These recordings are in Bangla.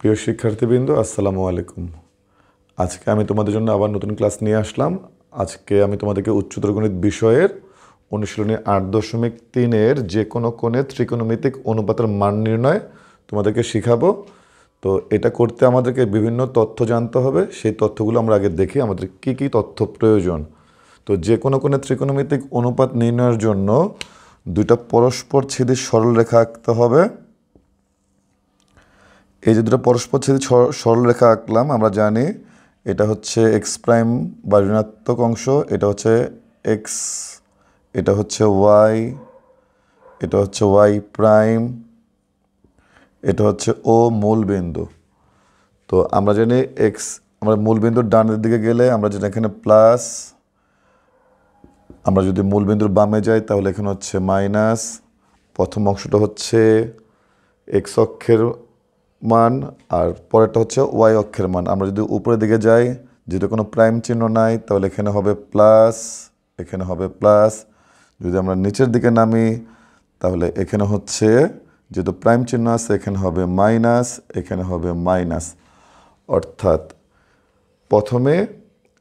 প্রিয় শিক্ষার্থীবৃন্দ, আসসালামু আলাইকুম। আজকে আমি তোমাদের জন্য আবার নতুন ক্লাস নিয়ে আসলাম। আজকে আমি তোমাদেরকে উচ্চতর গণিত বিষয়ের অনুশীলনী 8.3-এর যে কোনো কোণে ত্রিকোণমিতিক অনুপাতের মান নির্ণয় তোমাদেরকে শিখাবো। তো এটা করতে আমাদেরকে বিভিন্ন তথ্য জানতে হবে। সেই তথ্যগুলো আমরা আগে দেখি আমাদের কি কি তথ্য প্রয়োজন। তো যে কোনো কোণে ত্রিকোণমিতিক অনুপাত নির্ণয়ের জন্য দুইটা পরস্পরচ্ছেদী সরলরেখা আঁকতে হবে। এই যে দুটো পরস্পরচ্ছেদী সরলরেখা আঁকলাম, আমরা জানি এটা হচ্ছে এক্স প্রাইম বা ঋণাত্মক অংশ, এটা হচ্ছে এক্স, এটা হচ্ছে ওয়াই, এটা হচ্ছে ওয়াই প্রাইম, এটা হচ্ছে ও মূলবিন্দু। তো আমরা জানি এক্স, আমরা মূলবিন্দুর ডানের দিকে গেলে আমরা জানি এখানে প্লাস, আমরা যদি মূলবিন্দুর বামে যাই তাহলে এখানে হচ্ছে মাইনাস। প্রথম অংশটা হচ্ছে এক্স অক্ষের মান আর পরেরটা হচ্ছে ওয়াই অক্ষের মান। আমরা যদি উপরের দিকে যাই, যেহেতু কোনো প্রাইম চিহ্ন নাই, তাহলে এখানে হবে প্লাস, এখানে হবে প্লাস। যদি আমরা নিচের দিকে নামি তাহলে এখানে হচ্ছে, যেহেতু প্রাইম চিহ্ন আছে, এখানে হবে মাইনাস, এখানে হবে মাইনাস। অর্থাৎ প্রথমে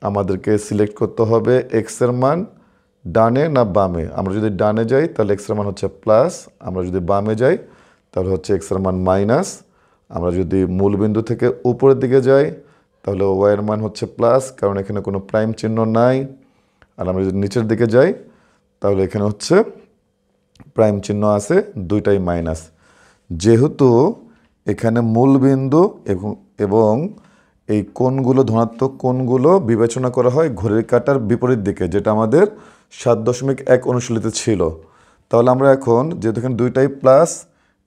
আমাদেরকে সিলেক্ট করতে হবে এক্সের মান ডানে না বামে। আমরা যদি ডানে যাই তাহলে এক্সের মান হচ্ছে প্লাস, আমরা যদি বামে যাই তাহলে হচ্ছে এক্সের মান মাইনাস। আমরা যদি মূলবিন্দু থেকে উপরের দিকে যাই তাহলে ওয়াইয়ের মান হচ্ছে প্লাস, কারণ এখানে কোনো প্রাইম চিহ্ন নাই। আর আমরা যদি নিচের দিকে যাই তাহলে এখানে হচ্ছে প্রাইম চিহ্ন আছে, দুইটাই মাইনাস। যেহেতু এখানে মূলবিন্দু এবং এই কোণগুলো, ধনাত্মক কোণগুলো বিবেচনা করা হয় ঘড়ির কাঁটার বিপরীত দিকে, যেটা আমাদের 7.1 অনুশীলনীতে ছিল। তাহলে আমরা এখন, যেহেতু এখানে দুইটাই প্লাস,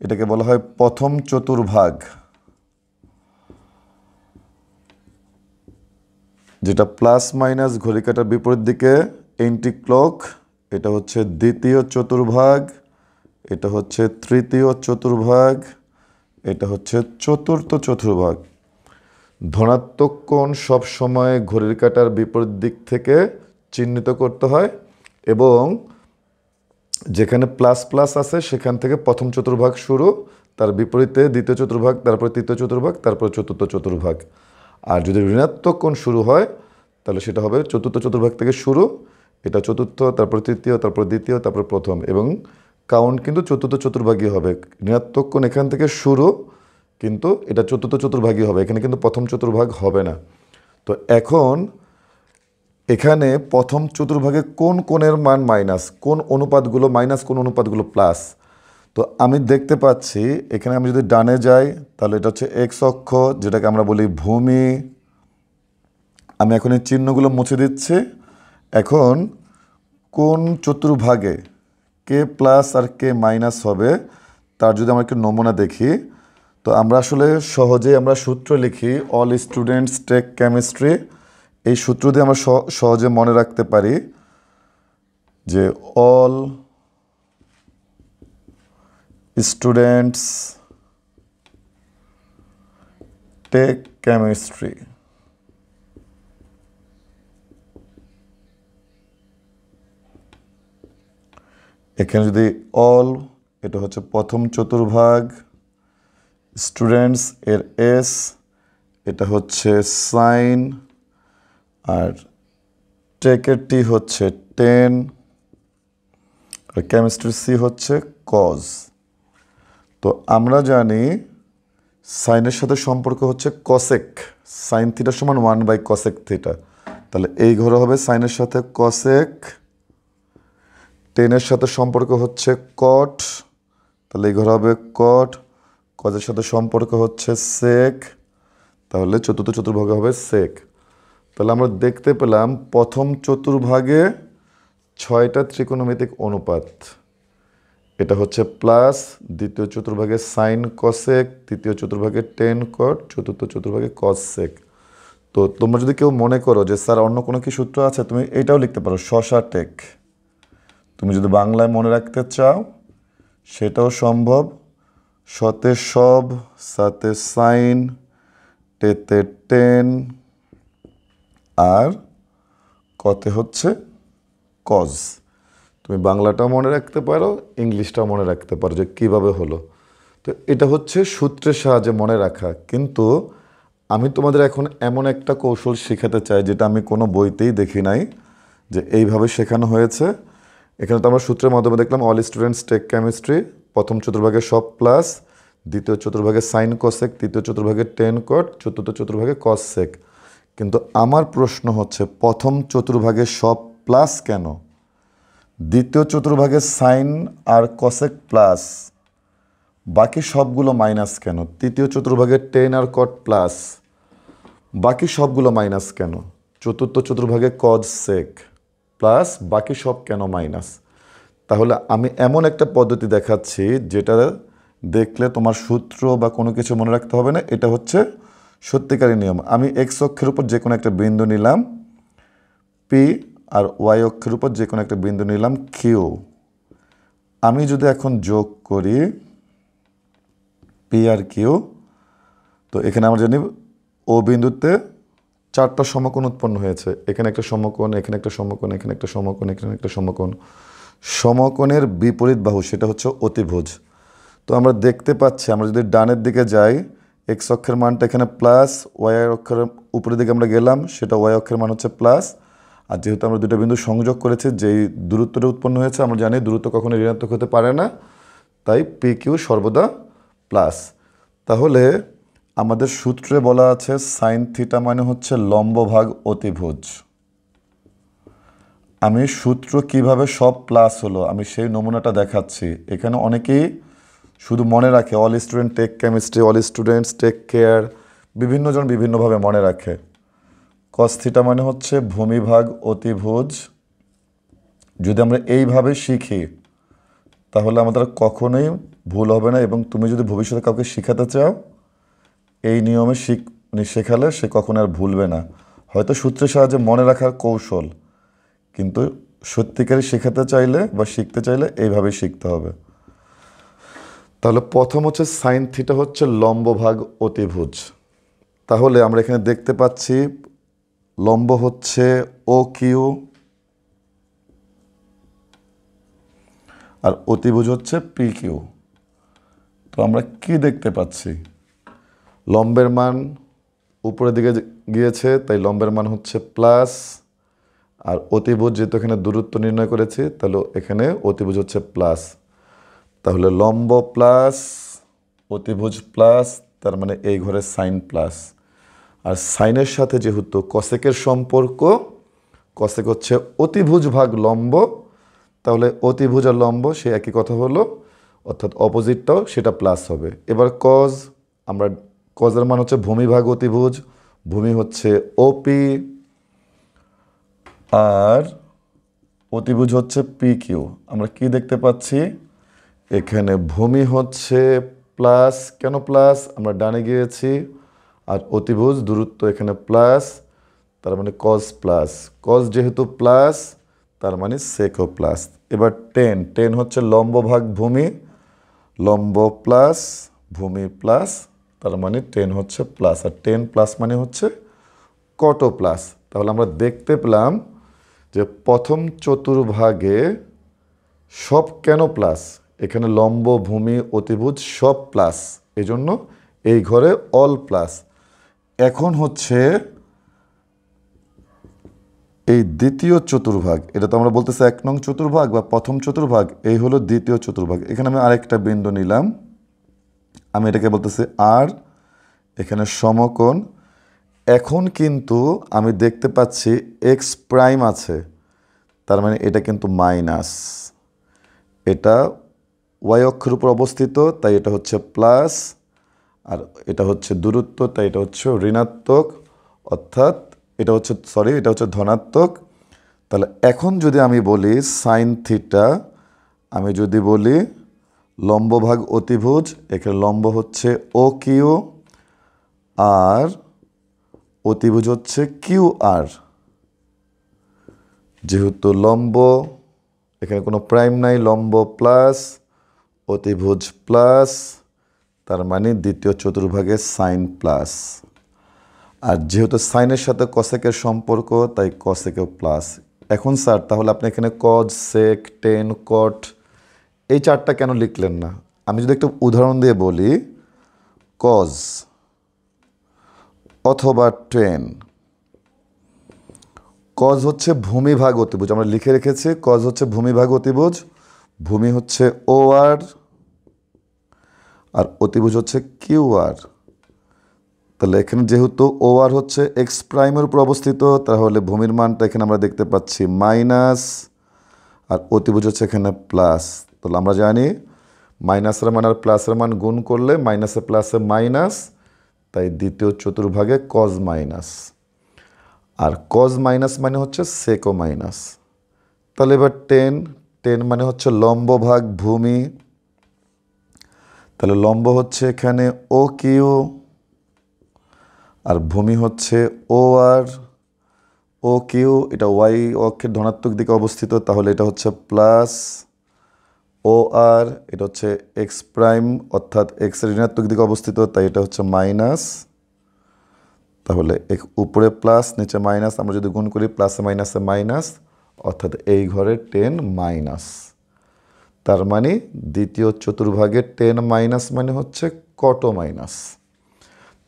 এটাকে বলা হয় প্রথম চতুর্ভাগ, যেটা প্লাস মাইনাস ঘড়ি কাঁটার বিপরীত দিকে এন্টি ক্লক। এটা হচ্ছে দ্বিতীয় চতুর্ভাগ, এটা হচ্ছে তৃতীয় চতুর্ভাগ, এটা হচ্ছে চতুর্থ চতুর্ভাগ। ধনাত্মক কোণ সবসময় ঘড়ির কাঁটার বিপরীত দিক থেকে চিহ্নিত করতে হয় এবং যেখানে প্লাস প্লাস আছে সেখান থেকে প্রথম চতুর্ভাগ শুরু, তার বিপরীতে দ্বিতীয় চতুর্ভাগ, তারপর তৃতীয় চতুর্ভাগ, তারপর চতুর্থ চতুর্ভাগ। আর যদি ঋণাত্মক কোণ শুরু হয় তাহলে সেটা হবে চতুর্থ চতুর্ভাগ থেকে শুরু, এটা চতুর্থ, তারপর তৃতীয়, তারপর দ্বিতীয়, তারপর প্রথম, এবং কাউন্ট কিন্তু চতুর্থ চতুর্ভাগই হবে। ঋণাত্মক কোণ এখান থেকে শুরু, কিন্তু এটা চতুর্থ চতুর্ভাগই হবে, এখানে কিন্তু প্রথম চতুর্ভাগ হবে না। তো এখন এখানে প্রথম চতুর্ভাগে কোন কোণের মান মাইনাস, কোন অনুপাতগুলো মাইনাস, কোন অনুপাতগুলো প্লাস। তো আমি দেখতে পাচ্ছি এখানে আমি যদি ডানে যাই তাহলে এটা হচ্ছে এক্স অক্ষ, যেটাকে আমরা বলি ভূমি। আমি এখন এই চিহ্নগুলো মুছে দিচ্ছি। এখন কোন চতুর্ভাগে কে প্লাস আর কে মাইনাস হবে তার যদি আমরা একটু নমুনা দেখি, তো আমরা আসলে সহজেই আমরা সূত্র লিখি, অল স্টুডেন্টস টেক কেমিস্ট্রি। এই সূত্র দিয়ে আমরা সহজে মনে রাখতে পারি যে অল স্টুডেন্টস টেক কেমিস্ট্রি। এখানে যদি অল, এটা হচ্ছে প্রথম চতুর্ভাগ, স্টুডেন্টস এর এস, এটা হচ্ছে সাইন, আর টেকের টি হচ্ছে 10, আর কেমিস্ট্রির সি হচ্ছে কজ। তো আমরা জানি সাইনের সাথে সম্পর্ক হচ্ছে কসেক, সাইন থিটা সমান 1/কসেক থিটা। তাহলে এই ঘরে হবে সাইনের সাথে কসেক, 10-এর সাথে সম্পর্ক হচ্ছে কট, তাহলে এই ঘরে হবে কট, কজের সাথে সম্পর্ক হচ্ছে সেক, তাহলে চতুর্থ চতুর্ভাগে হবে সেক। তাহলে আমরা দেখতে পেলাম প্রথম চতুর্ভাগে 6টা ত্রিকোণমিতিক অনুপাত। এটা হচ্ছে প্লাস, দ্বিতীয় চতুর্ভাগে সাইন কসেক, তৃতীয় চতুর্ভাগে 10 কট, চতুর্থ চতুর্ভাগে কস সেক। তো তোমরা যদি কেউ মনে করো যে স্যার অন্য কোনো কি সূত্র আছে, তুমি এইটাও লিখতে পারো, শশা টেক। তুমি যদি বাংলায় মনে রাখতে চাও সেটাও সম্ভব। শতে সব, সাতে সাইন, টেতে 10, আর কতে হচ্ছে কজ। তুমি বাংলাটাও মনে রাখতে পারো, ইংলিশটাও মনে রাখতে পারো যে কীভাবে হলো। তো এটা হচ্ছে সূত্রের সাহায্যে মনে রাখা, কিন্তু আমি তোমাদের এখন এমন একটা কৌশল শেখাতে চাই যেটা আমি কোনো বইতেই দেখি নাই যে এইভাবে শেখানো হয়েছে। এখানে তো আমরা সূত্রের মাধ্যমে দেখলাম অল স্টুডেন্টস টেক কেমিস্ট্রি, প্রথম চতুর্ভাগে সব প্লাস, দ্বিতীয় চতুর্ভাগে সাইন কসেক, তৃতীয় চতুর্ভাগে টেন কট, চতুর্থ চতুর্ভাগে কস সেক। কিন্তু আমার প্রশ্ন হচ্ছে প্রথম চতুর্ভাগে সব প্লাস কেন, দ্বিতীয় চতুর্ভাগে সাইন আর কসেক প্লাস, বাকি সবগুলো মাইনাস কেন, তৃতীয় চতুর্ভাগে টেন আর কট প্লাস, বাকি সবগুলো মাইনাস কেন, চতুর্থ চতুর্ভাগে কজ সেক প্লাস, বাকি সব কেন মাইনাস? তাহলে আমি এমন একটা পদ্ধতি দেখাচ্ছি যেটা দেখলে তোমার সূত্র বা কোনো কিছু মনে রাখতে হবে না, এটা হচ্ছে সত্যিকারী নিয়ম। আমি এক্স অক্ষের উপর যে কোনো একটা বিন্দু নিলাম পি, আর ওয়াই অক্ষের উপর যে কোনো একটা বিন্দু নিলাম কিউ। আমি যদি এখন যোগ করি পি আর কিউ, তো এখানে আমরা জানি ও বিন্দুতে 4টা সমকোণ উৎপন্ন হয়েছে। এখানে একটা সমকোণ, এখানে একটা সমকোণ, এখানে একটা সমকোণ, এখানে একটা সমকোণ। সমকোণের বিপরীত বাহু সেটা হচ্ছে অতিভুজ। তো আমরা দেখতে পাচ্ছি, আমরা যদি ডানের দিকে যাই এক্স অক্ষের মানটা এখানে প্লাস, ওয়াই অক্ষের উপরের দিকে আমরা গেলাম সেটা ওয়াই অক্ষের মান হচ্ছে প্লাস। আর যেহেতু আমরা দুটো বিন্দু সংযোগ করেছি, যেই দূরত্বটা উৎপন্ন হয়েছে আমরা জানি দূরত্ব কখনো ঋণাত্মক হতে পারে না, তাই পি কিউ সর্বদা প্লাস। তাহলে আমাদের সূত্রে বলা আছে সাইন থিটা মানে হচ্ছে লম্ব ভাগ অতিভুজ। আমি সূত্র কিভাবে সব প্লাস হলো আমি সেই নমুনাটা দেখাচ্ছি। এখানে অনেকেই শুধু মনে রাখে all student take chemistry, all students take care, বিভিন্নজন বিভিন্নভাবে মনে রাখে। কস থিটা মানে হচ্ছে ভূমি ভাগ অতিভুজ। যদি আমরা এইভাবে শিখি তাহলে আমাদের কখনোই ভুল হবে না, এবং তুমি যদি ভবিষ্যতে কাউকে শেখাতে চাও এই নিয়মে শেখালে সে কখনো আর ভুলবে না। হয়তো সূত্রের সাহায্যে মনে রাখার কৌশল, কিন্তু সত্যিকারে শেখাতে চাইলে বা শিখতে চাইলে এইভাবেই শিখতে হবে। তাহলে প্রথম হচ্ছে সাইন থিটা হচ্ছে লম্ব ভাগ অতিভুজ। তাহলে আমরা এখানে দেখতে পাচ্ছি লম্ব হচ্ছে ও কিউ আর অতিভুজ হচ্ছে পি কিউ। তো আমরা কি দেখতে পাচ্ছি, লম্বের মান উপরের দিকে গিয়েছে তাই লম্বের মান হচ্ছে প্লাস, আর অতিভুজ যেহেতু এখানে দূরত্ব নির্ণয় করেছি তাহলে এখানে অতিভুজ হচ্ছে প্লাস। তাহলে লম্ব প্লাস অতিভুজ প্লাস, তার মানে এই ঘরে সাইন প্লাস। আর সাইনের সাথে যেহেতু কসেকের সম্পর্ক, কসেক হচ্ছে অতিভুজ ভাগ লম্ব, তাহলে অতিভুজ আর লম্ব সে একই কথা হলো, অর্থাৎ অপোজিটটাও সেটা প্লাস হবে। এবার কজ, আমরা কজের মান হচ্ছে ভূমি ভাগ অতিভুজ, ভূমি হচ্ছে ওপি আর অতিভুজ হচ্ছে পি কিউ। আমরা কি দেখতে পাচ্ছি এখানে ভূমি হচ্ছে প্লাস, কেন প্লাস, আমরা ডানে গিয়েছি, আর অতিভুজ দূরত্ব এখানে প্লাস, তার মানে কজ প্লাস, কজ যেহেতু প্লাস তার মানে সেকও প্লাস। এবার টেন, টেন হচ্ছে লম্ব ভাগ ভূমি, লম্ব প্লাস ভূমি প্লাস, তার মানে টেন হচ্ছে প্লাস, আর টেন প্লাস মানে হচ্ছে কটও প্লাস। তাহলে আমরা দেখতে পেলাম যে প্রথম চতুর্ভাগে সব কেন প্লাস, এখানে লম্ব ভূমি অতিভুজ সব প্লাস, এজন্য এই ঘরে অল প্লাস। এখন হচ্ছে এই দ্বিতীয় চতুর্ভাগ, এটা তো আমরা বলতেছি 1 নং চতুর্ভাগ বা প্রথম চতুর্ভাগ, এই হলো দ্বিতীয় চতুর্ভাগ। এখানে আমি আরেকটা বিন্দু নিলাম, আমি এটাকে বলতেছি আর, এখানে সমকোণ। এখন কিন্তু আমি দেখতে পাচ্ছি এক্স প্রাইম আছে, তার মানে এটা কিন্তু মাইনাস, এটা ওয়াই অক্ষের উপর অবস্থিত তাই এটা হচ্ছে প্লাস, আর এটা হচ্ছে দূরত্ব তাই এটা হচ্ছে ঋণাত্মক, অর্থাৎ এটা হচ্ছে ধনাত্মক। তাহলে এখন যদি আমি বলি সাইন থিটা, আমি যদি বলি লম্ব ভাগ অতিভুজ, এখানে লম্ব হচ্ছে ও কিউ আর অতিভুজ হচ্ছে কিউ আর। যেহেতু লম্ব এখানে কোনো প্রাইম নাই, লম্ব প্লাস অতিভুজ প্লাস, তার মানে দ্বিতীয় চতুর্ভাগে সাইন প্লাস। আর যেহেতু সাইনের সাথে কসেকের সম্পর্ক তাই কসেকেও প্লাস। এখন স্যার তাহলে আপনি এখানে কজ সেক টেন কট এই চারটা কেন লিখলেন না? আমি যদি একটা উদাহরণ দিয়ে বলি কজ অথবা টেন, কজ হচ্ছে ভূমি ভাগ অতিভুজ, আমরা লিখে রেখেছি কজ হচ্ছে ভূমি ভাগ অতিভুজ, ভূমি হচ্ছে ও আর অতিভুজ হচ্ছে কিউ আর। তাহলে এখানে যেহেতু ও আর হচ্ছে এক্স প্রাইমের উপর অবস্থিত, তাহলে ভূমির মানটা এখানে আমরা দেখতে পাচ্ছি মাইনাস, আর অতিভুজ হচ্ছে এখানে প্লাস। তাহলে আমরা জানি মাইনাসের মান আর প্লাসের মান গুণ করলে মাইনাসে প্লাসে মাইনাস, তাই দ্বিতীয় চতুর্ভাগে কজ মাইনাস, আর কজ মাইনাস মানে হচ্ছে সেকো মাইনাস। তাহলে এবার টেন, টেন মানে হচ্ছে লম্ব ভাগ ভূমি, তাহলে লম্ব হচ্ছে এখানে ও কিউ আর ভূমি হচ্ছে ও আর। ও কিউ এটা ওয়াই অক্ষের ধনাত্মক দিকে অবস্থিত, তাহলে এটা হচ্ছে প্লাস, ও আর এটা হচ্ছে এক্স প্রাইম অর্থাৎ এক্সের ঋণাত্মক দিকে অবস্থিত, তাই এটা হচ্ছে মাইনাস। তাহলে উপরে প্লাস নিচে মাইনাস, আমরা যদি গুণ করি প্লাসে মাইনাসে মাইনাস, অর্থাৎ এই ঘরে টেন মাইনাস। তার মানে দ্বিতীয় চতুর্ভাগে টেন মাইনাস মানে হচ্ছে কট মাইনাস।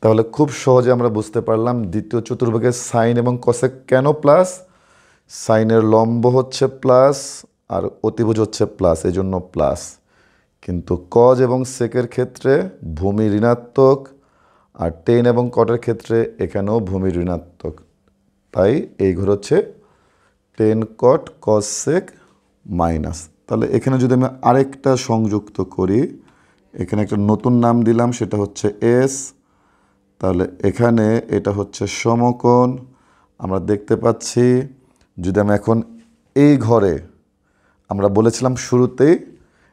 তাহলে খুব সহজে আমরা বুঝতে পারলাম দ্বিতীয় চতুর্ভাগের সাইন এবং কসেক কেন প্লাস। সাইনের লম্ব হচ্ছে প্লাস আর অতিভুজ হচ্ছে প্লাস, এই জন্য প্লাস। কিন্তু কজ এবং সেকের ক্ষেত্রে ভূমি ঋণাত্মক, আর টেন এবং কটের ক্ষেত্রে এখানেও ভূমি ঋণাত্মক, তাই এই ঘর হচ্ছে tan cot cos sec minus. তাহলে এখানে যদি আমি আরেকটা সংযুক্ত করি, এখানে একটা নতুন নাম দিলাম, সেটা হচ্ছে এস। তাহলে এখানে এটা হচ্ছে সমকোণ। আমরা দেখতে পাচ্ছি যদি আমি এখন এই ঘরে, আমরা বলেছিলাম শুরুতেই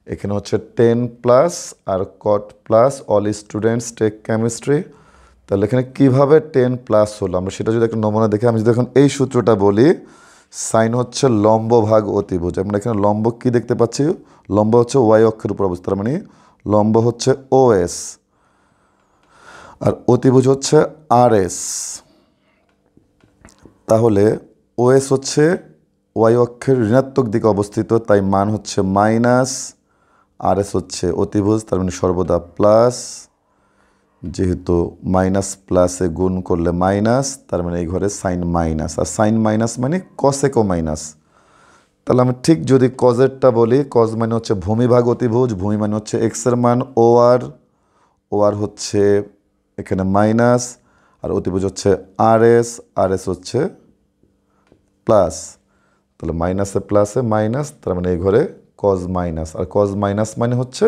এখানে হচ্ছে টেন প্লাস আর কট plus all students take chemistry. তাহলে এখানে কীভাবে টেন প্লাস হলো আমরা সেটা যদি একটা নমুনা দেখে, আমি যদি এখন এই সূত্রটা বলি, সাইন হচ্ছে লম্ব ভাগ অতিভুজ। আমরা এখানে লম্ব কি দেখতে পাচ্ছি, লম্ব হচ্ছে ওয়াই অক্ষের উপর অবস্থিত, তার মানে লম্ব হচ্ছে ও এস আর অতিভুজ হচ্ছে আর এস। তাহলে ওএস হচ্ছে ওয়াই অক্ষের ঋণাত্মক দিকে অবস্থিত, তাই মান হচ্ছে মাইনাস, আর এস হচ্ছে অতিভুজ, তার মানে সর্বদা প্লাস। যেহেতু মাইনাস প্লাসে গুণ করলে মাইনাস, তার মানে এই ঘরে সাইন মাইনাস, আর সাইন মাইনাস মানে কসেকও মাইনাস। তাহলে আমি ঠিক যদি কজেরটা বলি, কজ মানে হচ্ছে ভূমি ভাগ অতিভুজ, ভূমি মানে হচ্ছে এক্সের মান ও আর হচ্ছে এখানে মাইনাস, আর অতিভুজ হচ্ছে আর এস হচ্ছে প্লাস। তাহলে মাইনাসে প্লাসে মাইনাস, তার মানে এই ঘরে কজ মাইনাস, আর কজ মাইনাস মানে হচ্ছে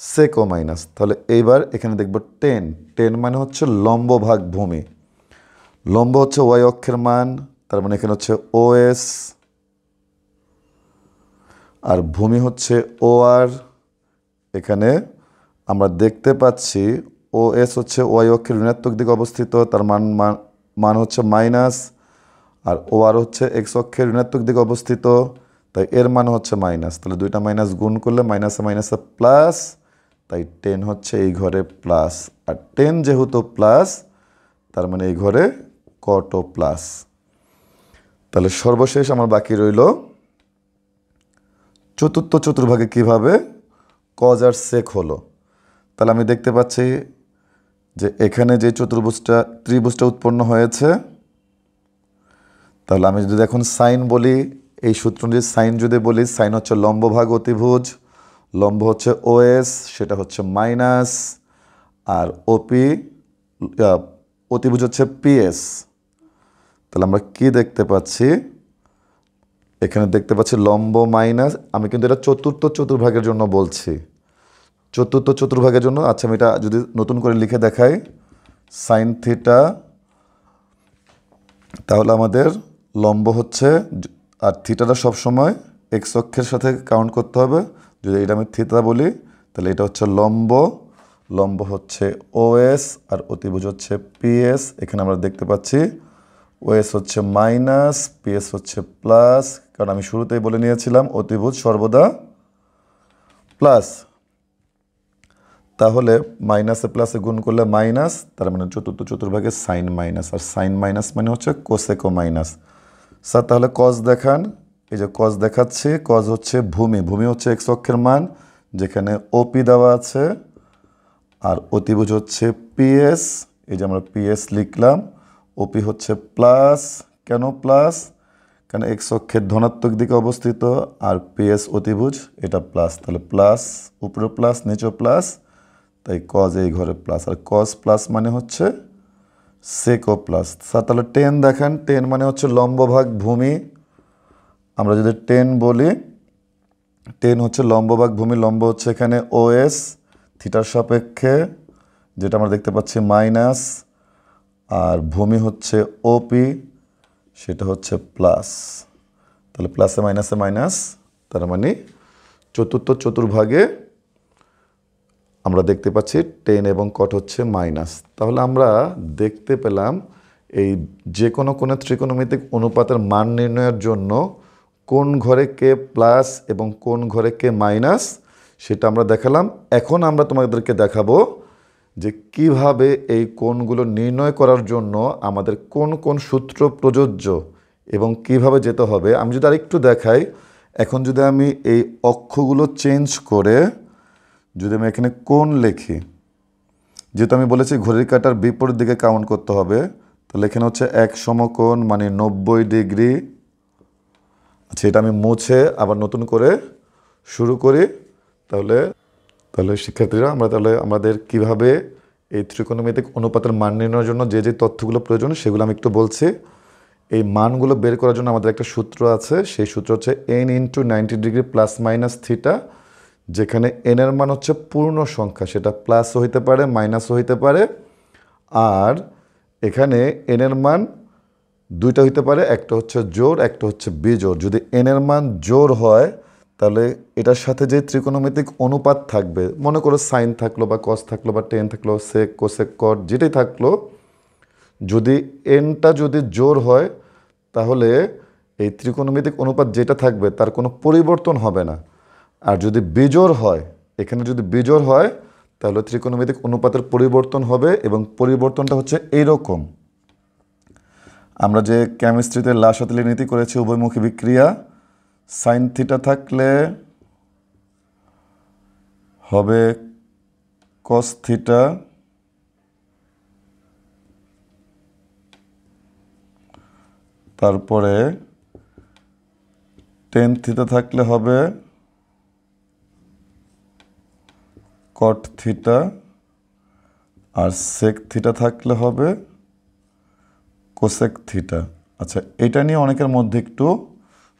সেকো মাইনাস। তাহলে এইবার এখানে দেখব টেন, টেন মানে হচ্ছে লম্ব ভাগ ভূমি, লম্ব হচ্ছে ওয়াই অক্ষের মান, তার মানে এখানে হচ্ছে ও এস, আর ভূমি হচ্ছে ও আর। এখানে আমরা দেখতে পাচ্ছি ও এস হচ্ছে ওয়াই অক্ষের ঋণাত্মক দিকে অবস্থিত, তার মান হচ্ছে মাইনাস, আর ও আর হচ্ছে এক্স অক্ষের ঋণাত্মক দিকে অবস্থিত, তাই এর মান হচ্ছে মাইনাস। তাহলে দুইটা মাইনাস গুণ করলে মাইনাসে মাইনাসে প্লাস, তাই টেন হচ্ছে এই ঘরে প্লাস, আর টেন যেহেতু প্লাস তার মানে এই ঘরে কটও প্লাস। তাহলে সর্বশেষ আমার বাকি রইল চতুর্থ চতুর্ভাগে কিভাবে কজ আর সেক হলো। তাহলে আমি দেখতে পাচ্ছি যে এখানে যে ত্রিভুজটা উৎপন্ন হয়েছে, তাহলে আমি যদি এখন সাইন বলি, এই সূত্র অনুযায়ী সাইন যদি বলি, সাইন হচ্ছে লম্ব ভাগ অতিভুজ, লম্ব হচ্ছে ওএস সেটা হচ্ছে মাইনাস, আর ওপি অতিভুজ হচ্ছে পিএস। তাহলে আমরা কি দেখতে পাচ্ছি, এখানে দেখতে পাচ্ছি লম্ব মাইনাস, আমি কিন্তু এটা চতুর্থ চতুর্ভাগের জন্য বলছি, চতুর্থ চতুর্ভাগের জন্য। আচ্ছা আমি এটা যদি নতুন করে লিখে দেখাই, সাইন থিটা, তাহলে আমাদের লম্ব হচ্ছে, আর থিটাটা সবসময় এক্স অক্ষের সাথে কাউন্ট করতে হবে। যদি এটা আমি থিটা বলি, তাহলে এটা হচ্ছে লম্ব, লম্ব হচ্ছে ওএস আর অতিভুজ হচ্ছে পিএস। এখানে আমরা দেখতে পাচ্ছি ওএস হচ্ছে মাইনাস, পিএস হচ্ছে প্লাস, কারণ আমি শুরুতেই বলে নিয়েছিলাম অতিভুজ সর্বদা প্লাস। তাহলে মাইনাসে প্লাসে গুণ করলে মাইনাস, তার মানে চতুর্থ চতুর্ভাগে সাইন মাইনাস, আর সাইন মাইনাস মানে হচ্ছে কোসেকো মাইনাস। স্যার তাহলে কজ দেখান, এই যে কজ দেখাচ্ছি, কজ হচ্ছে ভূমি, ভূমি হচ্ছে এক্স অক্ষের মান, যেখানে ওপি দেওয়া আছে আর অতিভুজ হচ্ছে পিএস। এই যে আমরা পিএস লিখলাম, ওপি হচ্ছে প্লাস। কেন প্লাস? কারণ এক্স অক্ষের ধনাত্মক দিকে অবস্থিত, আর পিএস অতিভুজ এটা প্লাস, তাহলে প্লাস, উপরে প্লাস নিচেও প্লাস, তাই কজ এই ঘরে প্লাস। আর কজ প্লাস মানে হচ্ছে সেকও প্লাস। তাহলে 10 দেখেন, 10 মানে হচ্ছে লম্ব ভাগ ভূমি। আমরা যদি 10 বলি, 10 হচ্ছে লম্ব ভাগ ভূমি। লম্ব হচ্ছে এখানে ওএস থিটার সাপেক্ষে, যেটা আমরা দেখতে পাচ্ছি মাইনাস, আর ভূমি হচ্ছে ওপি, সেটা হচ্ছে প্লাস। তাহলে প্লাসে মাইনাসে মাইনাস, তার মানে চতুর্থ চতুর্ভাগে আমরা দেখতে পাচ্ছি 10 এবং কট হচ্ছে মাইনাস। তাহলে আমরা দেখতে পেলাম এই যে কোনো ত্রিকোণমিতিক অনুপাতের মান নির্ণয়ের জন্য কোন ঘরে কে প্লাস এবং কোন ঘরে কে মাইনাস সেটা আমরা দেখালাম। এখন আমরা তোমাদেরকে দেখাবো যে কিভাবে এই কোণগুলো নির্ণয় করার জন্য আমাদের কোন কোন সূত্র প্রযোজ্য এবং কিভাবে যেতে হবে। আমি যদি আরেকটু দেখাই, এখন যদি আমি এই অক্ষগুলো চেঞ্জ করে যদি আমি এখানে কোণ লিখি, যেহেতু আমি বলেছি ঘড়ির কাঁটার বিপরীত দিকে কাউন্ট করতে হবে, তাহলে এখানে হচ্ছে এক সমকোণ মানে 90 ডিগ্রি। আচ্ছা, এটা আমি মুছে আবার নতুন করে শুরু করি। তাহলে শিক্ষার্থীরা আমাদের কিভাবে এই ত্রিকোণমিতিক অনুপাতের মান নির্ণয়ের জন্য যে তথ্যগুলো প্রয়োজন সেগুলো আমি একটু বলছি। এই মানগুলো বের করার জন্য আমাদের একটা সূত্র আছে, সেই সূত্র হচ্ছে n × 90 degree plus minus theta, যেখানে n এর মান হচ্ছে পূর্ণ সংখ্যা, সেটা প্লাসও হইতে পারে মাইনাসও হইতে পারে। আর এখানে n এর মান দুইটা হইতে পারে, একটা হচ্ছে জোড়, একটা হচ্ছে বিজোড়। যদি n এর মান জোড় হয় তাহলে এটার সাথে যে ত্রিকোণমিতিক অনুপাত থাকবে, মনে করো সাইন থাকলো বা কস থাকলো বা টেন থাকলো, সেক কোসেক কট যেটাই থাকলো, যদি এনটা যদি জোড় হয় তাহলে এই ত্রিকোণমিতিক অনুপাত যেটা থাকবে তার কোনো পরিবর্তন হবে না। আর যদি বিজোড় হয়, এখানে যদি বিজোড় হয় তাহলে ত্রিকোণমিতিক অনুপাতের পরিবর্তন হবে, এবং পরিবর্তনটা হচ্ছে এইরকম। আমরা যে কেমিস্ট্রিতে লা-শাতলি নীতি করেছি উভয়মুখী বিক্রিয়া, সাইন থিটা থাকলে হবে কস থিটা, তারপরে টেন থিটা থাকলে হবে কট থিটা, আর সেক থিটা থাকলে হবে কোসেক থিটা। আচ্ছা, এটা নিয়ে অনেকের মধ্যে একটু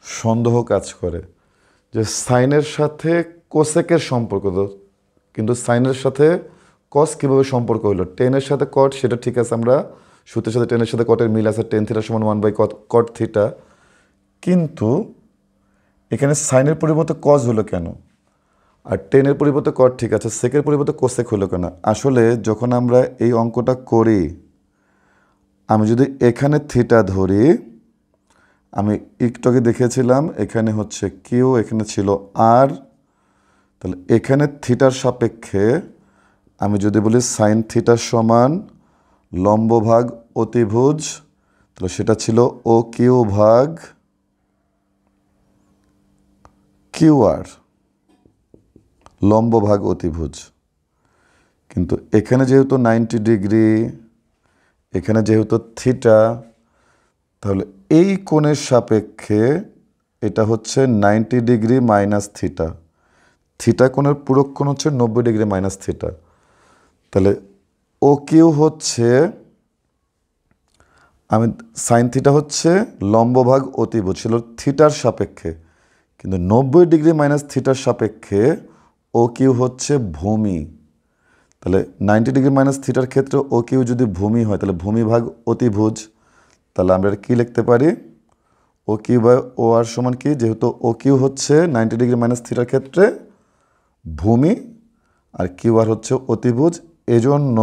সন্দেহ কাজ করে যে সাইনের সাথে কোসেকের সম্পর্ক, কিন্তু সাইনের সাথে কস কীভাবে সম্পর্ক হলো, টেনের সাথে কট সেটা ঠিক আছে, আমরা সূত্রের সাথে টেনের সাথে কটের মিল আছে, টেন থিটা সমান 1/কট থিটা, কিন্তু এখানে সাইনের পরিবর্তে কস হলো কেন, আর টেনের পরিবর্তে কট ঠিক আছে, সেকের পরিবর্তে কোসেক হলো কেন? আসলে যখন আমরা এই অঙ্কটা করি, আমি যদি এখানে থিটা ধরি, আমি একটু আগে দেখেছিলাম এখানে হচ্ছে কিউ, এখানে ছিল আর, তাহলে এখানে থিটার সাপেক্ষে আমি যদি বলি সাইন থিটা সমান লম্ব ভাগ অতিভুজ, তাহলে সেটা ছিল ও কিউ ভাগ কিউ আর, লম্ব ভাগ অতিভুজ। কিন্তু এখানে যেহেতু 90 ডিগ্রি, এখানে যেহেতু থিটা, তাহলে এই কোণের সাপেক্ষে এটা হচ্ছে 90 ডিগ্রি মাইনাস থিটা, থিটা কোণের পূরক কোণ হচ্ছে 90 ডিগ্রি মাইনাস থিটা। তাহলে ও কিউ হচ্ছে, আমি সাইন থিটা হচ্ছে লম্ব ভাগ অতিভুজ ছিল থিটার সাপেক্ষে, কিন্তু 90 ডিগ্রি মাইনাস থিটার সাপেক্ষে ও কিউ হচ্ছে ভূমি। তাহলে 90 ডিগ্রি মাইনাস থিটার ক্ষেত্রে ও কিউ যদি ভূমি হয় তাহলে ভূমি ভাগ অতিভুজ। তাহলে আমরা কি লিখতে পারি, ও কিউ বাই ও আর সমান কি, যেহেতু ও কিউ হচ্ছে 90 ডিগ্রি মাইনাস থিটার ক্ষেত্রে ভূমি আর কিউ আর হচ্ছে অতিভুজ, এজন্য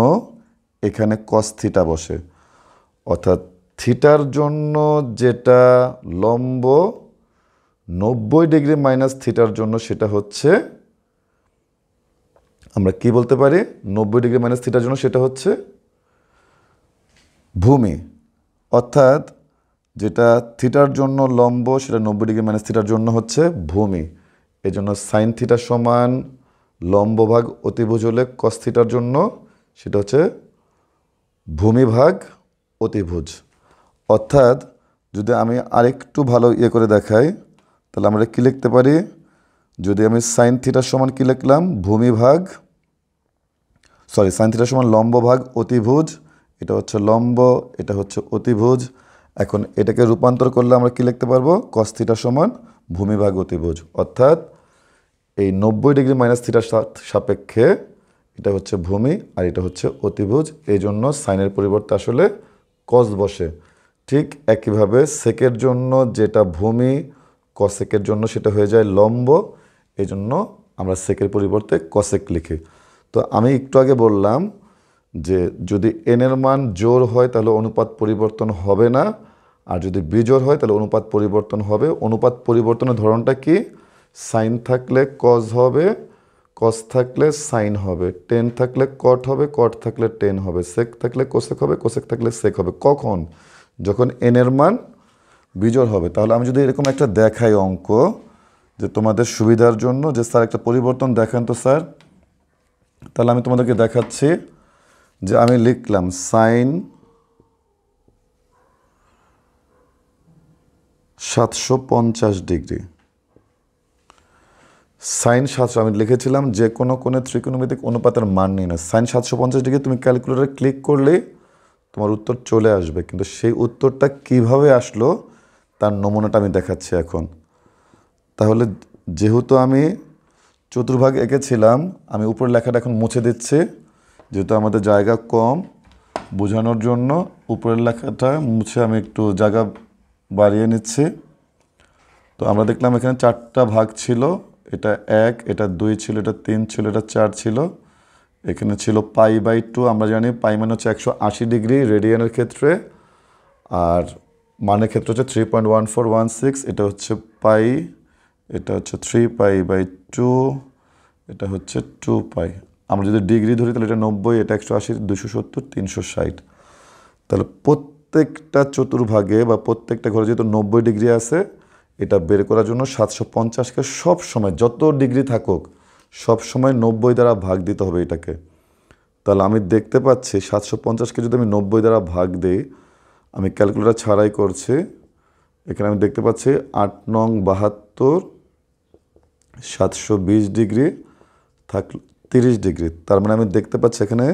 এখানে কস থিটা বসে। অর্থাৎ থিটার জন্য যেটা লম্ব 90 ডিগ্রি মাইনাস থিটার জন্য সেটা হচ্ছে, আমরা কি বলতে পারি, 90 ডিগ্রি মাইনাস থিটার জন্য সেটা হচ্ছে ভূমি। অর্থাৎ যেটা থিটার জন্য লম্ব সেটা 90 ডিগ্রি মাইনাস থিটার জন্য হচ্ছে ভূমি। এই জন্য সাইন থিটা সমান লম্বভাগ অতিভুজ হলে cos থিটার জন্য সেটা হচ্ছে ভূমিভাগ অতিভুজ। অর্থাৎ যদি আমি আরেকটু ভালো করে দেখাই তাহলে আমরা কি লিখতে পারি, যদি আমি সাইন থিটার সমান কি লিখলাম, সাইন থিটার সমান লম্বভাগ অতিভুজ, এটা হচ্ছে লম্ব, এটা হচ্ছে অতিভুজ। এখন এটাকে রূপান্তর করলে আমরা কি লিখতে পারবো, cos থিটার সমান ভূমিভাগ অতিভুজ। অর্থাৎ এই 90 ডিগ্রি মাইনাস থিটার সাপেক্ষে এটা হচ্ছে ভূমি আর এটা হচ্ছে অতিভুজ, এই জন্য সাইনের পরিবর্তে আসলে cos বসে। ঠিক একইভাবে সেকের জন্য যেটা ভূমি, কসেকের জন্য সেটা হয়ে যায় লম্ব, এই জন্য আমরা সেকের পরিবর্তে কসেক লিখি। তো আমি একটু আগে বললাম যে যদি এনের মান জোড় হয় তাহলে অনুপাত পরিবর্তন হবে না, আর যদি বিজোড় হয় তাহলে অনুপাত পরিবর্তন হবে। অনুপাত পরিবর্তনের ধরনটা কি, সাইন থাকলে কজ হবে, কস থাকলে সাইন হবে, টেন থাকলে কট হবে, কট থাকলে টেন হবে, সেক থাকলে কোসেক হবে, কোসেক থাকলে সেক হবে। কখন, যখন এনের মান বিজোড় হবে। তাহলে আমি যদি এরকম একটা দেখাই অঙ্ক, যে তোমাদের সুবিধার জন্য, যে স্যার একটা পরিবর্তন দেখান তো স্যার, তাহলে আমি তোমাদেরকে দেখাচ্ছি যে আমি লিখলাম সাইন 750 ডিগ্রি, সাইন 700 আমি লিখেছিলাম যে কোনো কোণে ত্রিকোণমিতিক অনুপাতের মান নিয়ে না। সাইন 750 ডিগ্রি তুমি ক্যালকুলেটরে ক্লিক করলে তোমার উত্তর চলে আসবে, কিন্তু সেই উত্তরটা কিভাবে আসলো তার নমুনাটা আমি দেখাচ্ছি এখন। তাহলে যেহেতু আমি চতুর্ভাগ এঁকেছিলাম, আমি উপরের লেখাটা এখন মুছে দিচ্ছি, যেহেতু আমাদের জায়গা কম, বোঝানোর জন্য উপরের লেখাটা মুছে আমি একটু জায়গা বাড়িয়ে নিচ্ছি। তো আমরা দেখলাম এখানে 4টা ভাগ ছিল, এটা 1, এটা 2 ছিল, এটা 3 ছিল, এটা 4 ছিল। এখানে ছিল π/2, আমরা জানি পাই মানে হচ্ছে 180 ডিগ্রি রেডিয়ানের ক্ষেত্রে, আর মানের ক্ষেত্রে হচ্ছে 3.1416, এটা হচ্ছে পাই, এটা হচ্ছে 3π/2, এটা হচ্ছে 2π। আমরা যদি ডিগ্রি ধরি তাহলে এটা 90, এটা 180, 270, 360। তাহলে প্রত্যেকটা চতুর্ভাগে বা প্রত্যেকটা ঘরে যেহেতু 90 ডিগ্রি আছে, এটা বের করার জন্য 750কে সব সময় যত ডিগ্রি থাকুক সব সময় 90 দ্বারা ভাগ দিতে হবে এটাকে। তাহলে আমি দেখতে পাচ্ছি 750কে যদি আমি 90 দ্বারা ভাগ দিই, আমি ক্যালকুলেটর ছাড়াই করছি, এখানে আমি দেখতে পাচ্ছি 8 নং 72, 720 ডিগ্রি থাক 30 ডিগ্রি। তার মানে আমি দেখতে পাচ্ছি এখানে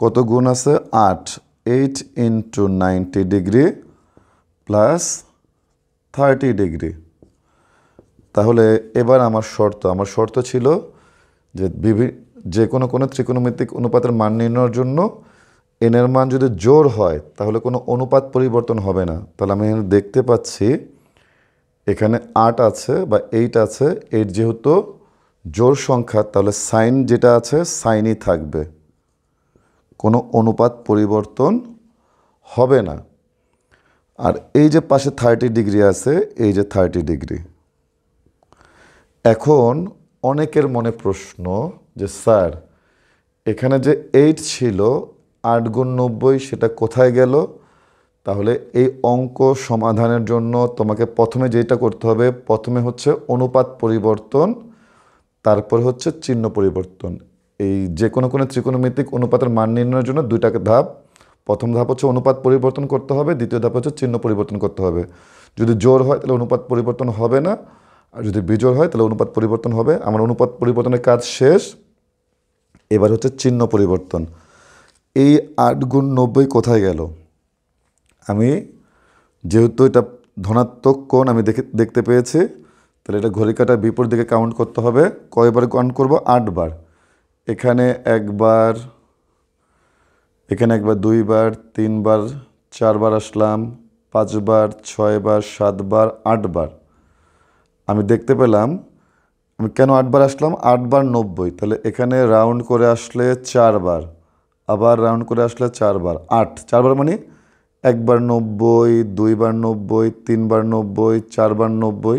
কত গুণ আছে, 8 × 90 ডিগ্রি প্লাস 30 ডিগ্রি। তাহলে এবার আমার শর্ত ছিল যে যে কোনো ত্রিকোণমিতিক অনুপাতের মান নির্ণয়ের জন্য এনের মান যদি জোড় হয় তাহলে কোনো অনুপাত পরিবর্তন হবে না। তাহলে আমি এখানে দেখতে পাচ্ছি এখানে 8 আছে বা 8 আছে, 8 যেহেতু জোড় সংখ্যা তাহলে সাইন যেটা আছে সাইনই থাকবে, কোনো অনুপাত পরিবর্তন হবে না। আর এই যে পাশে 30 ডিগ্রি আছে, এই যে 30 ডিগ্রি। এখন অনেকের মনে প্রশ্ন যে স্যার এখানে যে 8 ছিল 8 × 90 সেটা কোথায় গেল? তাহলে এই অঙ্ক সমাধানের জন্য তোমাকে প্রথমে যেটা করতে হবে, প্রথমে হচ্ছে অনুপাত পরিবর্তন, তারপর হচ্ছে চিহ্ন পরিবর্তন। এই যে কোনো ত্রিকোণমিতিক অনুপাতের মান নির্ণয়ের জন্য 2টা ধাপ। প্রথম ধাপ হচ্ছে অনুপাত পরিবর্তন করতে হবে, দ্বিতীয় ধাপ হচ্ছে চিহ্ন পরিবর্তন করতে হবে। যদি জোড় হয় তাহলে অনুপাত পরিবর্তন হবে না, আর যদি বিজোড় হয় তাহলে অনুপাত পরিবর্তন হবে। আমার অনুপাত পরিবর্তনের কাজ শেষ, এবার হচ্ছে চিহ্ন পরিবর্তন। এই 8 × 90 কোথায় গেল? আমি যেহেতু এটা ধনাত্মক কোণ আমি দেখতে পেয়েছি, তাহলে এটা ঘড়ি কাঁটার বিপরীত দিকে কাউন্ট করতে হবে। কয়বার কাউন্ট করব? 8 বার। এখানে একবার, এখানে একবার, 2 বার, 3 বার, 4 বার আসলাম, 5 বার, 6 বার, 7 বার, 8 বার। আমি দেখতে পেলাম আমি কেন 8 বার আসলাম, 8 বার 90, তাহলে এখানে রাউন্ড করে আসলে 4 বার, আবার রাউন্ড করে আসলে 4 বার, 8, 4 বার মানে 1 বার 90, 2 বার 90, 3 বার 90, 4 বার 90,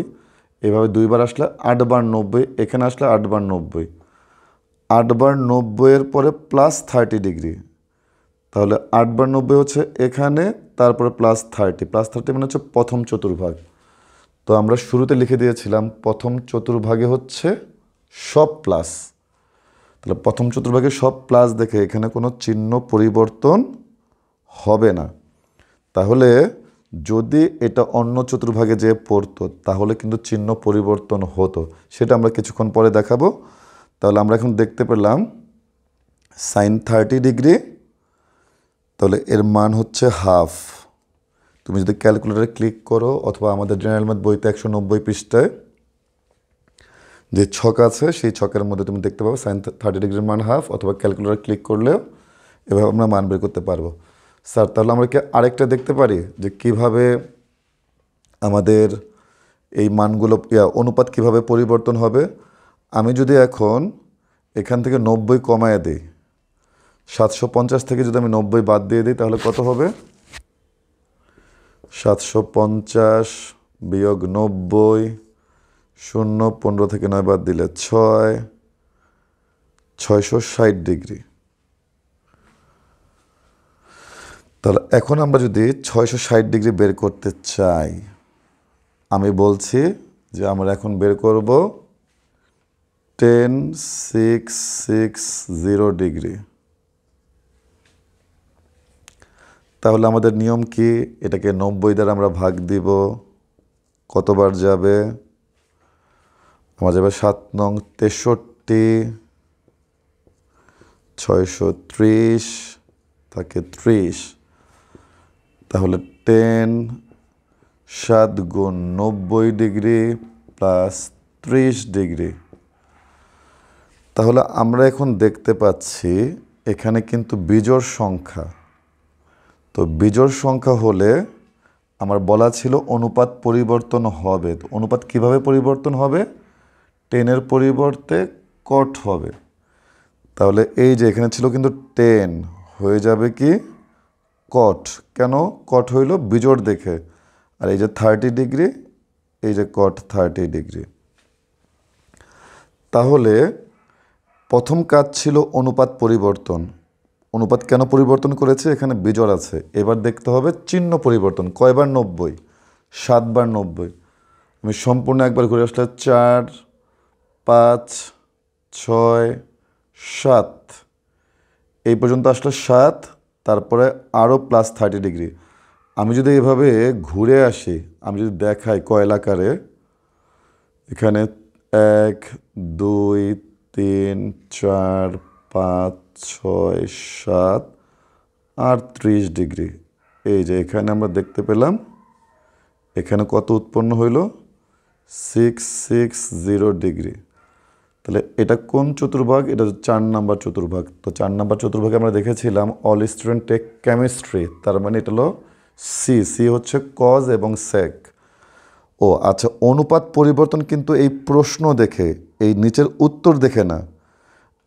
এভাবে 2 বার আসলে 8 বার 90, এখানে আসলে 8 বার 90, 8 বার 90 এর পরে প্লাস 30 ডিগ্রি। তাহলে 8 বার 90 হচ্ছে এখানে, তারপরে প্লাস 30 মানে হচ্ছে প্রথম চতুর্ভাগ। তো আমরা শুরুতে লিখে দিয়েছিলাম প্রথম চতুর্ভাগে হচ্ছে সব প্লাস, তাহলে প্রথম চতুর্ভাগে সব প্লাস দেখে এখানে কোনো চিহ্ন পরিবর্তন হবে না। তাহলে যদি এটা অন্য চতুর্ভাগে যে পড়তো তাহলে কিন্তু চিহ্ন পরিবর্তন হতো, সেটা আমরা কিছুক্ষণ পরে দেখাবো। তাহলে আমরা এখন দেখতে পেলাম sin 30 ডিগ্রি, তাহলে এর মান হচ্ছে হাফ। তুমি যদি ক্যালকুলেটরে ক্লিক করো অথবা আমাদের জেনারেল ম্যাথ বইতে 190 পৃষ্ঠায় যে ছক আছে সেই ছকের মধ্যে তুমি দেখতে পাবো sin 30 ডিগ্রির মান হাফ, অথবা ক্যালকুলেটরে ক্লিক করলেও এভাবে আমরা মান বের করতে পারবো। স্যার তাহলে আমরা কি আরেকটা দেখতে পারি যে কিভাবে আমাদের এই মানগুলো অনুপাত কিভাবে পরিবর্তন হবে? আমি যদি এখন এখান থেকে 90 কমায় দিই, 750 থেকে যদি আমি 90 বাদ দিয়ে দিই তাহলে কত হবে? 750 বিয়োগ 90, 0, 15 থেকে 9 বাদ দিলে 6, 660 ডিগ্রি। তাহলে এখন আমরা যদি 660 ডিগ্রি বের করতে চাই, আমি বলছি যে আমরা এখন বের করব 10660 ডিগ্রি। তাহলে আমাদের নিয়ম কি? এটাকে 90 দ্বারা আমরা ভাগ দিব, কতবার যাবে? আমার যাবে 7 নং 63, 630 থাকে 30, তাহলে 10 7 গুণ 90 ডিগ্রি প্লাস 30 ডিগ্রি। তাহলে আমরা এখন দেখতে পাচ্ছি এখানে কিন্তু বিজোড় সংখ্যা। তো বিজোড় সংখ্যা হলে আমার বলা ছিল অনুপাত পরিবর্তন হবে। তো অনুপাত কিভাবে পরিবর্তন হবে? 10-এর পরিবর্তে কট হবে। তাহলে এই যে এখানে ছিল কিন্তু 10 হয়ে যাবে কি কট। কেন কট হইল? বিজোড় দেখে। আর এই যে 30 ডিগ্রি, এই যে কট 30 ডিগ্রি। তাহলে প্রথম কাজ ছিল অনুপাত পরিবর্তন। অনুপাত কেন পরিবর্তন করেছে? এখানে বিজোড় আছে। এবার দেখতে হবে চিহ্ন পরিবর্তন। কয়বার 90? 7 বার 90। আমি সম্পূর্ণ একবার ঘুরে আসলে 4, 5, 6, 7, এই পর্যন্ত আসলে 7, তারপরে আরও প্লাস 30 ডিগ্রি। আমি যদি এভাবে ঘুরে আসি, আমি যদি দেখাই কয়েল আকারে, এখানে 1, 2, 3, 4, 5, 6, 7 আর 30 ডিগ্রি। এই যে এখানে আমরা দেখতে পেলাম এখানে কত উৎপন্ন হইল? 660 ডিগ্রি। তাহলে এটা কোন চতুর্ভাগ? এটা 4 নাম্বার চতুর্ভাগ। তো 4 নাম্বার চতুর্ভাগে আমরা দেখেছিলাম অল স্টুডেন্ট টেক কেমিস্ট্রি, তার মানে এটা হলো সি। সি হচ্ছে কজ এবং সেক। ও আচ্ছা, অনুপাত পরিবর্তন কিন্তু এই প্রশ্ন দেখে, এই নিচের উত্তর দেখে না।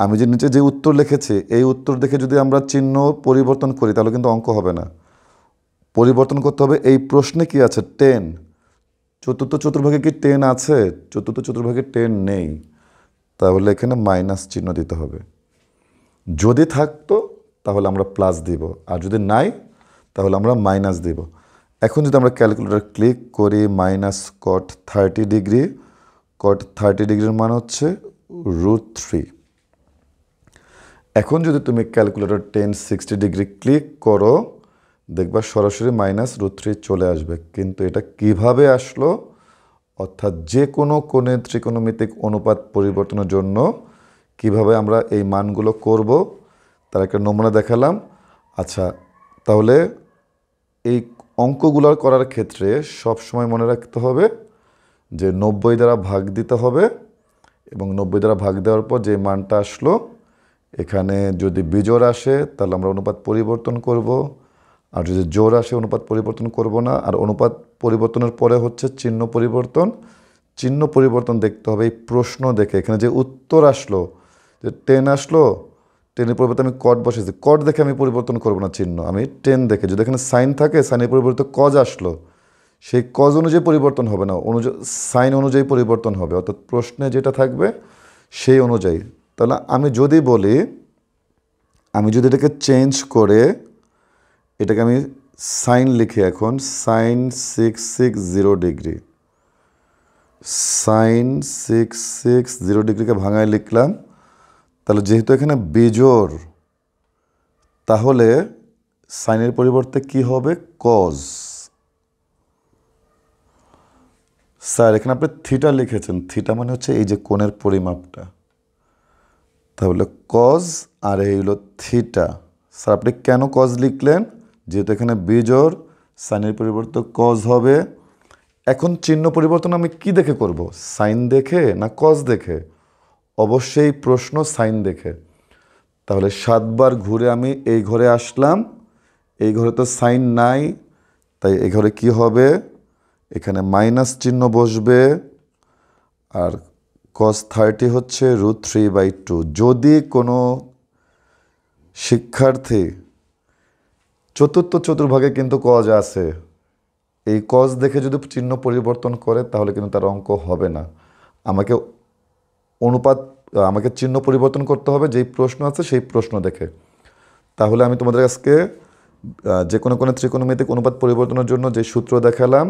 আমি যে নিচে যে উত্তর লিখেছি এই উত্তর দেখে যদি আমরা চিহ্ন পরিবর্তন করি তাহলে কিন্তু অঙ্ক হবে না। পরিবর্তন করতে হবে এই প্রশ্নে কি আছে? 10। চতুর্থ চতুর্ভাগে কি 10 আছে? চতুর্থ চতুর্ভাগে 10 নেই, তাহলে এখানে মাইনাস চিহ্ন দিতে হবে। যদি থাকতো তাহলে আমরা প্লাস দিব, আর যদি নাই তাহলে আমরা মাইনাস দিব। এখন যদি আমরা ক্যালকুলেটর ক্লিক করি, মাইনাস কট 30 ডিগ্রি, কট 30 ডিগ্রির মান হচ্ছে √3। এখন যদি তুমি ক্যালকুলেটর 1060 ডিগ্রি ক্লিক করো, দেখবা সরাসরি মাইনাস √3 চলে আসবে। কিন্তু এটা কিভাবে আসলো? অর্থাৎ যে কোনো কোণে ত্রিকোণমিতিক অনুপাত পরিবর্তনের জন্য কিভাবে আমরা এই মানগুলো করব তার একটা নমুনা দেখালাম। আচ্ছা, তাহলে এই অঙ্কগুলো করার ক্ষেত্রে সব সময় মনে রাখতে হবে যে 90 দ্বারা ভাগ দিতে হবে, এবং 90 দ্বারা ভাগ দেওয়ার পর যে মানটা আসলো এখানে যদি বিজোড় আসে তাহলে আমরা অনুপাত পরিবর্তন করব, আর যদি জোড় আসে অনুপাত পরিবর্তন করব না। আর অনুপাত পরিবর্তনের পরে হচ্ছে চিহ্ন পরিবর্তন। চিহ্ন পরিবর্তন দেখতে হবে এই প্রশ্ন দেখে। এখানে যে উত্তর আসলো যে 10 আসলো, 10-এর পরিবর্তে আমি কট বসেছি, কট দেখে আমি পরিবর্তন করব না চিহ্ন, আমি 10 দেখে। যদি এখানে সাইন থাকে, সাইনের পরিবর্তে কজ আসলো, সেই কজ অনুযায়ী পরিবর্তন হবে না, সাইন অনুযায়ী পরিবর্তন হবে। অর্থাৎ প্রশ্নে যেটা থাকবে সেই অনুযায়ী। তাহলে আমি যদি বলি, আমি যদি এটাকে চেঞ্জ করে এটাকে আমি সাইন লিখি, এখন সাইন 660 ডিগ্রি, সাইন 660 ডিগ্রিকে ভাঙায় লিখলাম, তাহলে যেহেতু এখানে বিজোড়, তাহলে সাইনের পরিবর্তে কি হবে? কজ। স্যার এখানে আপনি থিটা লিখেছেন, থিটা মানে হচ্ছে এই যে কোণের পরিমাপটা, তাহলে কজ আর এই হলো থিটা। স্যার আপনি কেন কজ লিখলেন? যেহেতু এখানে বিজোড়, সাইনের পরিবর্তে কজ হবে। এখন চিহ্ন পরিবর্তন আমি কি দেখে করব? সাইন দেখে না কজ দেখে? অবশ্যই প্রশ্ন সাইন দেখে। তাহলে 7 বার ঘুরে আমি এই ঘরে আসলাম, এই ঘরে তো সাইন নাই, তাই এই ঘরে কি হবে? এখানে মাইনাস চিহ্ন বসবে, আর cos 30 হচ্ছে √3/2। যদি কোনো শিক্ষার্থী চতুর্থ চতুর্ভাগে কিন্তু কজ আছে, এই কজ দেখে যদি চিহ্ন পরিবর্তন করে তাহলে কিন্তু তার অঙ্ক হবে না। আমাকে আমাকে চিহ্ন পরিবর্তন করতে হবে যেই প্রশ্ন আছে সেই প্রশ্ন দেখে। তাহলে আমি তোমাদের আজকে যে কোনো ত্রিকোণমিতিক অনুপাত পরিবর্তনের জন্য যে সূত্র দেখালাম,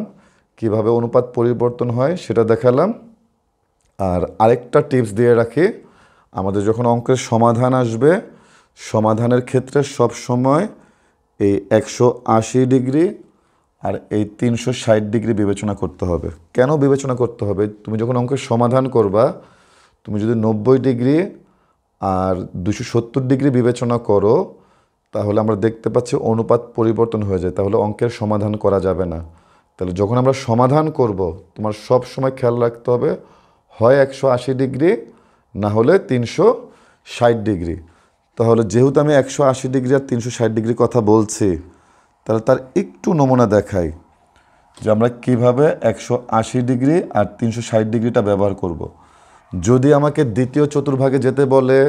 কিভাবে অনুপাত পরিবর্তন হয় সেটা দেখালাম। আর আরেকটা টিপস দিয়ে রাখি, আমাদের যখন অঙ্কের সমাধান আসবে, সমাধানের ক্ষেত্রে সব সময় এই 180 ডিগ্রি আর এই 360 ডিগ্রি বিবেচনা করতে হবে। কেন বিবেচনা করতে হবে? তুমি যখন অঙ্কের সমাধান করবা, তুমি যদি 90 ডিগ্রি আর 270 ডিগ্রি বিবেচনা করো, তাহলে আমরা দেখতে পাচ্ছি অনুপাত পরিবর্তন হয়ে যায়, তাহলে অঙ্কের সমাধান করা যাবে না। তাহলে যখন আমরা সমাধান করব, তোমার সব সময় খেয়াল রাখতে হবে হয় 180 ডিগ্রি না হলে 360 ডিগ্রি। তাহলে যেহেতু আমি 180 ডিগ্রি আর 360 ডিগ্রি কথা বলছি, তাহলে তার একটু নমুনা দেখাই যে আমরা কিভাবে 180 ডিগ্রি আর 360 ডিগ্রিটা ব্যবহার করব। যদি আমাকে দ্বিতীয় চতুর্ভাগে যেতে বলে,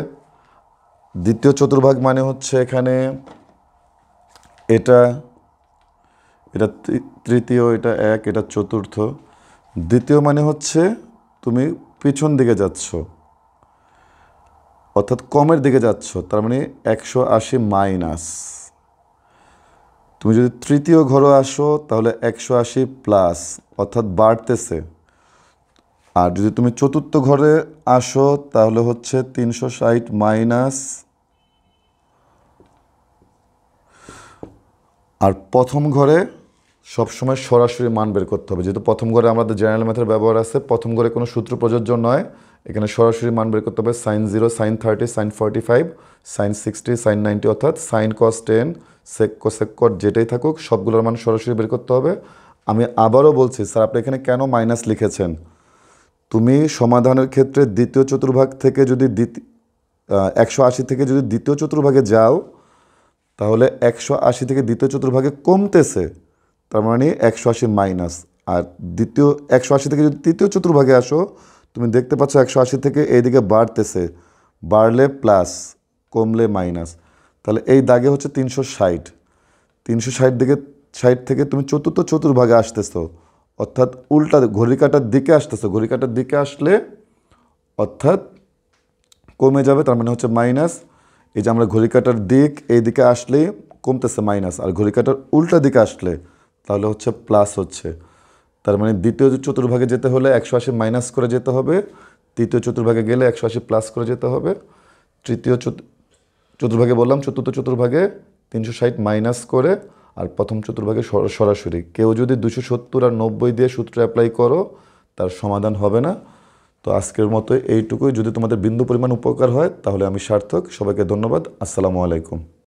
দ্বিতীয় চতুর্ভাগ মানে হচ্ছে এখানে এটা তৃতীয়, এটা 1, এটা চতুর্থ। দ্বিতীয় মানে হচ্ছে তুমি পিছন দিকে যাচ্ছ, অর্থাৎ কমের দিকে যাচ্ছ, তার মানে 180 মাইনাস। তুমি যদি তৃতীয় ঘরে আসো তাহলে 180 প্লাস, অর্থাৎ বাড়তেছে। আর যদি তুমি চতুর্থ ঘরে আসো তাহলে হচ্ছে 360 মাইনাস। আর প্রথম ঘরে সবসময় সরাসরি মান বের করতে হবে, যেহেতু প্রথম ঘরে আমাদের জেনারেল ম্যাথের ব্যবহার আছে, প্রথম ঘরে কোনো সূত্র প্রযোজ্য নয়, এখানে সরাসরি মান বের করতে হবে। sin 0, sin 30, sin 45, sin 60, sin 90, অর্থাৎ sin cos 10, sec cosec cot যেটাই থাকুক সবগুলোর মান সরাসরি বের করতে হবে। আমি আবারও বলছি, স্যার আপনি এখানে কেন মাইনাস লিখেছেন? তুমি সমাধানের ক্ষেত্রে দ্বিতীয় চতুর্ভাগ থেকে যদি 180 থেকে যদি দ্বিতীয় চতুর্ভাগে যাও, তাহলে 180 থেকে দ্বিতীয় চতুর্ভাগে কমতেছে, তার মানে 180 মাইনাস। আর দ্বিতীয় 180 থেকে যদি তৃতীয় চতুর্ভাগে আসো, তুমি দেখতে পাচ্ছ 180 থেকে এইদিকে বাড়তেছে, বাড়লে প্লাস, কমলে মাইনাস। তাহলে এই দাগে হচ্ছে 360 দিকে 60 থেকে তুমি চতুর্থ চতুর্ভাগে আসতেছো, অর্থাৎ উল্টা ঘড়ি কাটার দিকে আসতেছো। ঘড়ি কাটার দিকে আসলে অর্থাৎ কমে যাবে, তার মানে হচ্ছে মাইনাস। এই যে আমরা ঘড়ি কাটার দিক এই দিকে আসলে কমতেছে মাইনাস, আর ঘড়ি কাটার উল্টা দিকে আসলে তাহলে হচ্ছে প্লাস হচ্ছে। তার মানে দ্বিতীয় চতুর্ভাগে যেতে হলে 180 মাইনাস করে যেতে হবে, তৃতীয় চতুর্ভাগে গেলে 180 প্লাস করে যেতে হবে, তৃতীয় চতুর্ভাগে বললাম, চতুর্থ চতুর্ভাগে 360 মাইনাস করে, আর প্রথম চতুর্ভাগে সরাসরি। কেউ যদি 270 আর 90 দিয়ে সূত্র অ্যাপ্লাই করো, তার সমাধান হবে না। তো আজকের মতো এইটুকুই। যদি তোমাদের বিন্দু পরিমাণ উপকার হয় তাহলে আমি সার্থক। সবাইকে ধন্যবাদ। আসসালামু আলাইকুম।